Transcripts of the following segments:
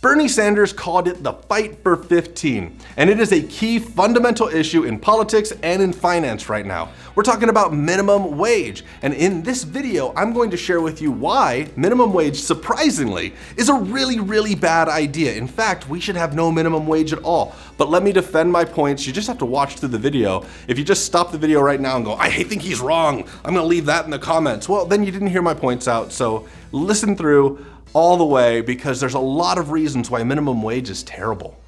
Bernie Sanders called it the fight for 15, and it is a key fundamental issue in politics and in finance right now. We're talking about minimum wage, and in this video, I'm going to share with you why minimum wage, surprisingly, is a really bad idea. In fact, we should have no minimum wage at all. But let me defend my points. You just have to watch through the video. If you just stop the video right now and go, I think he's wrong, I'm gonna leave that in the comments, well, then you didn't hear my points out. So listen through all the way, because there's a lot of reasons why minimum wage is terrible.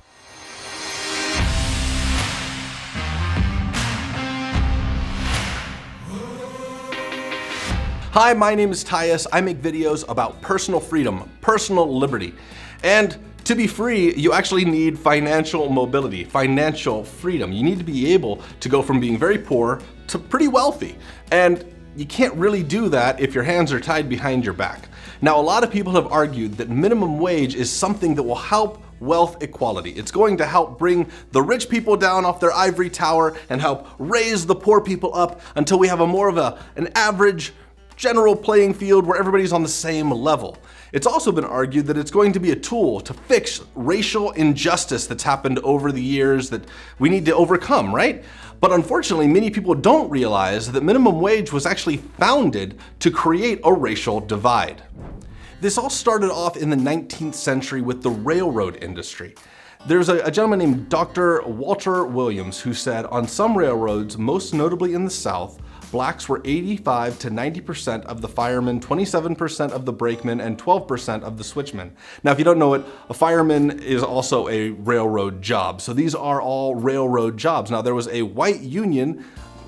Hi, my name is Tyus. I make videos about personal freedom, personal liberty. And to be free, you actually need financial mobility, financial freedom. You need to be able to go from being very poor to pretty wealthy. And you can't really do that if your hands are tied behind your back. Now, a lot of people have argued that minimum wage is something that will help wealth equality. It's going to help bring the rich people down off their ivory tower and help raise the poor people up until we have more of an average general playing field where everybody's on the same level. It's also been argued that it's going to be a tool to fix racial injustice that's happened over the years that we need to overcome, right? But unfortunately, many people don't realize that minimum wage was actually founded to create a racial divide. This all started off in the 19th century with the railroad industry. There's a gentleman named Dr. Walter Williams who said, on some railroads, most notably in the South, blacks were 85 to 90% of the firemen, 27% of the brakemen, and 12% of the switchmen. Now, if you don't know it, a fireman is also a railroad job. So these are all railroad jobs. Now, there was a white union.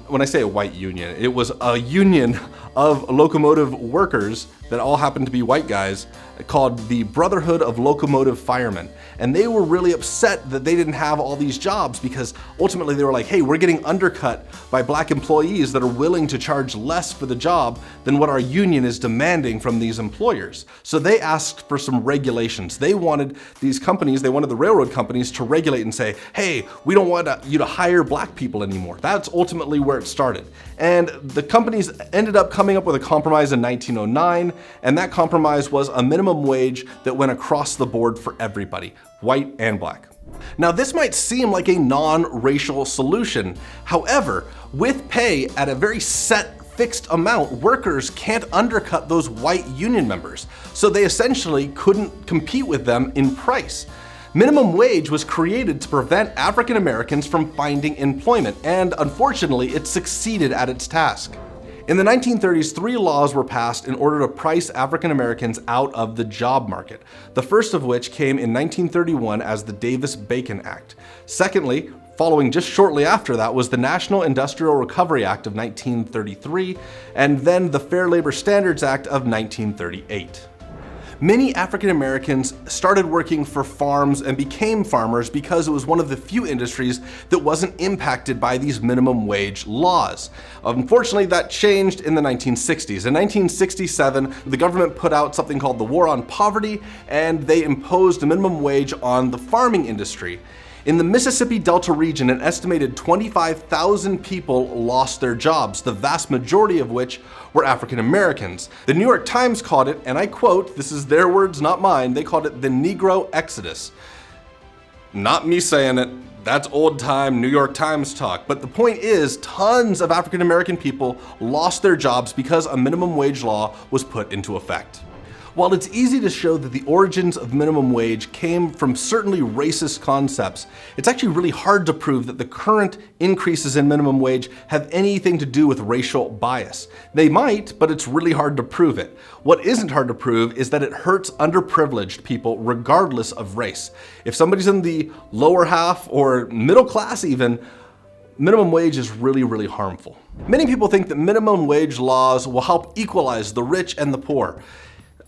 When I say a white union, it was a union of locomotive workers that all happened to be white guys called the Brotherhood of Locomotive Firemen. And they were really upset that they didn't have all these jobs, because ultimately they were like, hey, we're getting undercut by black employees that are willing to charge less for the job than what our union is demanding from these employers. So they asked for some regulations. They wanted these companies, they wanted the railroad companies to regulate and say, hey, we don't want you to hire black people anymore. That's ultimately where it started. And the companies ended up coming up with a compromise in 1909, and that compromise was a minimum wage that went across the board for everybody, white and black. Now, this might seem like a non-racial solution. However, with pay at a very set fixed amount, workers can't undercut those white union members. So they essentially couldn't compete with them in price. Minimum wage was created to prevent African Americans from finding employment, and unfortunately, it succeeded at its task. In the 1930s, 3 laws were passed in order to price African Americans out of the job market. The first of which came in 1931 as the Davis-Bacon Act. Secondly, following just shortly after that, was the National Industrial Recovery Act of 1933, and then the Fair Labor Standards Act of 1938. Many African Americans started working for farms and became farmers because it was one of the few industries that wasn't impacted by these minimum wage laws. Unfortunately, that changed in the 1960s. In 1967, the government put out something called the War on Poverty, and they imposed a minimum wage on the farming industry. In the Mississippi Delta region, an estimated 25,000 people lost their jobs, the vast majority of which were African Americans. The New York Times called it, and I quote, this is their words, not mine, they called it the Negro Exodus. Not me saying it, that's old time New York Times talk. But the point is, tons of African American people lost their jobs because a minimum wage law was put into effect. While it's easy to show that the origins of minimum wage came from certainly racist concepts, it's actually really hard to prove that the current increases in minimum wage have anything to do with racial bias. They might, but it's really hard to prove it. What isn't hard to prove is that it hurts underprivileged people regardless of race. If somebody's in the lower half or middle class even, minimum wage is really harmful. Many people think that minimum wage laws will help equalize the rich and the poor.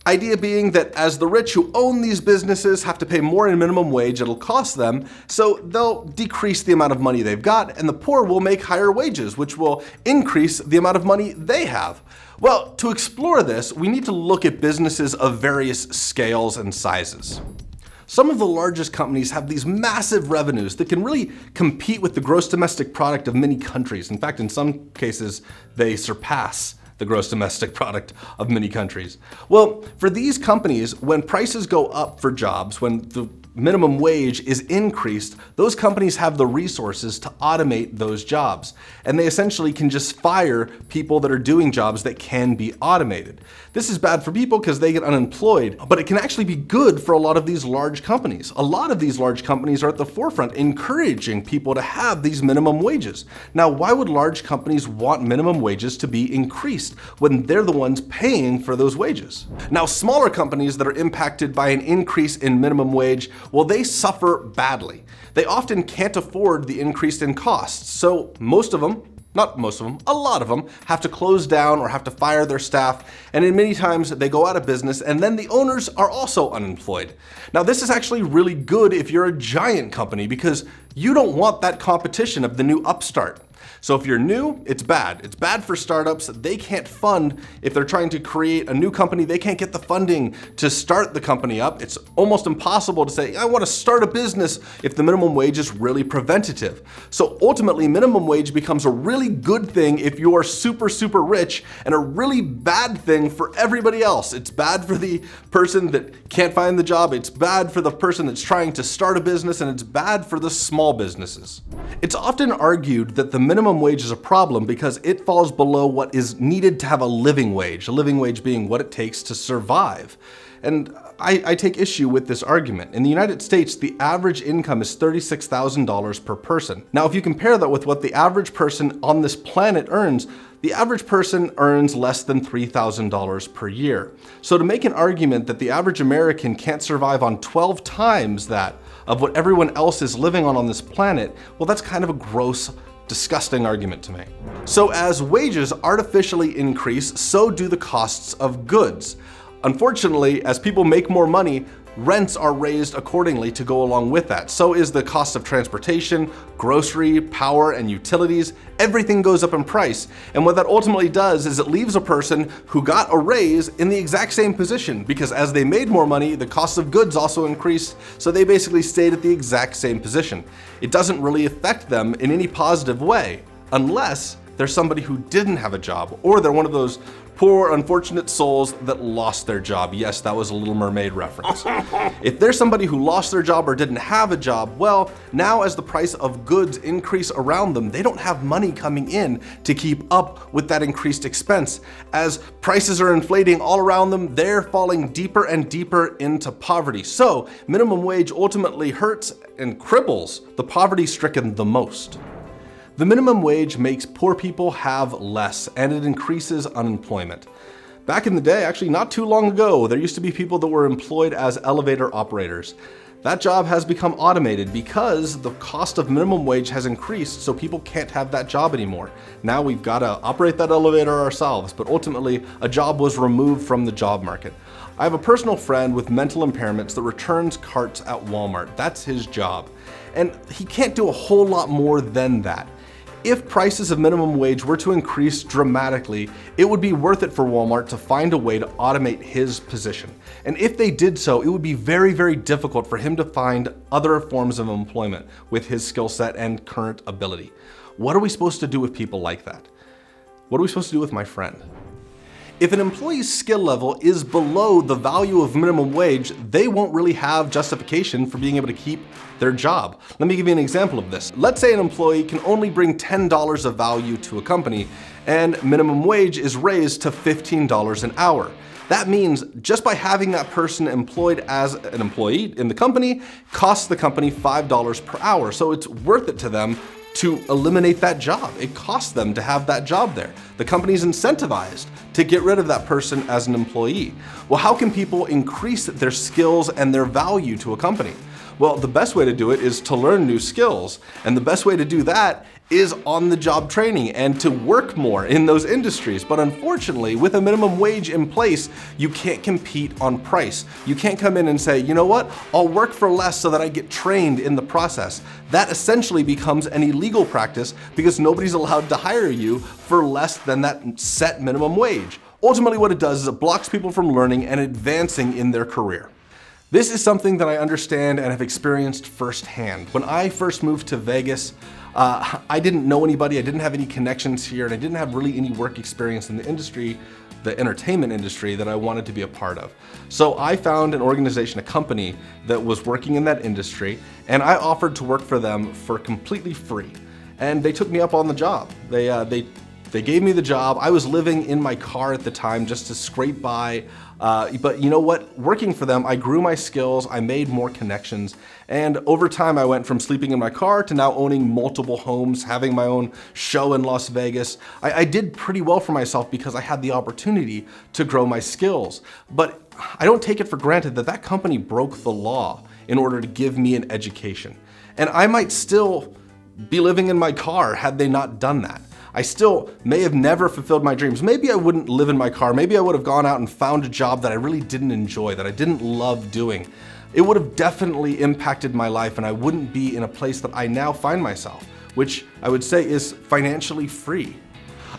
Idea being that as the rich who own these businesses have to pay more in minimum wage it'll cost them, so they'll decrease the amount of money they've got, and the poor will make higher wages, which will increase the amount of money they have. Well, to explore this, we need to look at businesses of various scales and sizes. Some of the largest companies have these massive revenues that can really compete with the gross domestic product of many countries. In fact, in some cases, they surpass the gross domestic product of many countries. Well, for these companies, when prices go up for jobs, when the minimum wage is increased, those companies have the resources to automate those jobs. And they essentially can just fire people that are doing jobs that can be automated. This is bad for people because they get unemployed, but it can actually be good for a lot of these large companies. A lot of these large companies are at the forefront encouraging people to have these minimum wages. Now, why would large companies want minimum wages to be increased when they're the ones paying for those wages? Now, smaller companies that are impacted by an increase in minimum wage, well, they suffer badly. They often can't afford the increase in costs. So most of them, not most of them, a lot of them have to close down or have to fire their staff. And in many times they go out of business and then the owners are also unemployed. Now, this is actually really good if you're a giant company because you don't want that competition of the new upstart. So if you're new, it's bad. It's bad for startups. They can't fund. If they're trying to create a new company, they can't get the funding to start the company up. It's almost impossible to say, I want to start a business if the minimum wage is really preventative. So ultimately, minimum wage becomes a really good thing if you are super, super rich and a really bad thing for everybody else. It's bad for the person that can't find the job. It's bad for the person that's trying to start a business, and it's bad for the small businesses. It's often argued that the minimum wage is a problem because it falls below what is needed to have a living wage being what it takes to survive. And I take issue with this argument. In the United States, the average income is $36,000 per person. Now, if you compare that with what the average person on this planet earns, the average person earns less than $3,000 per year. So to make an argument that the average American can't survive on 12 times that of what everyone else is living on this planet, well, that's kind of a gross, disgusting argument to me. So as wages artificially increase, so do the costs of goods. Unfortunately, as people make more money, rents are raised accordingly to go along with that. So is the cost of transportation, grocery, power, and utilities. Everything goes up in price. And what that ultimately does is it leaves a person who got a raise in the exact same position, because as they made more money, the cost of goods also increased, so they basically stayed at the exact same position. It doesn't really affect them in any positive way, unless they're somebody who didn't have a job, or they're one of those poor, unfortunate souls that lost their job. Yes, that was a Little Mermaid reference. If there's somebody who lost their job or didn't have a job, well, now as the price of goods increase around them, they don't have money coming in to keep up with that increased expense. As prices are inflating all around them, they're falling deeper and deeper into poverty. So minimum wage ultimately hurts and cripples the poverty-stricken the most. The minimum wage makes poor people have less, and it increases unemployment. Back in the day, actually not too long ago, there used to be people that were employed as elevator operators. That job has become automated because the cost of minimum wage has increased, so people can't have that job anymore. Now we've got to operate that elevator ourselves, but ultimately a job was removed from the job market. I have a personal friend with mental impairments that returns carts at Walmart. That's his job. And he can't do a whole lot more than that. If prices of minimum wage were to increase dramatically, it would be worth it for Walmart to find a way to automate his position. And if they did so, it would be very, very difficult for him to find other forms of employment with his skill set and current ability. What are we supposed to do with people like that? What are we supposed to do with my friend? If an employee's skill level is below the value of minimum wage, they won't really have justification for being able to keep their job. Let me give you an example of this. Let's say an employee can only bring $10 of value to a company, and minimum wage is raised to $15 an hour. That means just by having that person employed as an employee in the company costs the company $5 per hour. So it's worth it to them to eliminate that job. It costs them to have that job there. The company's incentivized to get rid of that person as an employee. Well, how can people increase their skills and their value to a company? Well, the best way to do it is to learn new skills. And the best way to do that is on-the-job training and to work more in those industries. But unfortunately, with a minimum wage in place, you can't compete on price. You can't come in and say, you know what, I'll work for less so that I get trained in the process. That essentially becomes an illegal practice because nobody's allowed to hire you for less than that set minimum wage. Ultimately, what it does is it blocks people from learning and advancing in their career. This is something that I understand and have experienced firsthand. When I first moved to Vegas, I didn't know anybody, I didn't have any connections here, and I didn't have really any work experience in the industry, the entertainment industry, that I wanted to be a part of. So I found an organization, a company that was working in that industry, and I offered to work for them for completely free. And they took me up on the job. They gave me the job. I was living in my car at the time just to scrape by. But you know what? Working for them, I grew my skills, I made more connections, and over time I went from sleeping in my car to now owning multiple homes, having my own show in Las Vegas. I did pretty well for myself because I had the opportunity to grow my skills. But I don't take it for granted that that company broke the law in order to give me an education. And I might still be living in my car had they not done that. I still may have never fulfilled my dreams. Maybe I wouldn't live in my car. Maybe I would have gone out and found a job that I really didn't enjoy, that I didn't love doing. It would have definitely impacted my life, and I wouldn't be in a place that I now find myself, which I would say is financially free.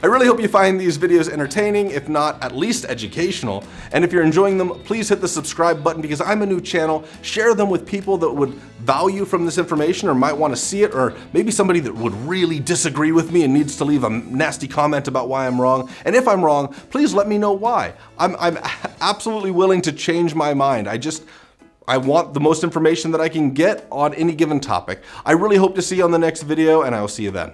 I really hope you find these videos entertaining, if not at least educational. And if you're enjoying them, please hit the subscribe button because I'm a new channel. Share them with people that would value from this information or might want to see it, or maybe somebody that would really disagree with me and needs to leave a nasty comment about why I'm wrong. And if I'm wrong, please let me know why. I'm absolutely willing to change my mind. I want the most information that I can get on any given topic. I really hope to see you on the next video, and I will see you then.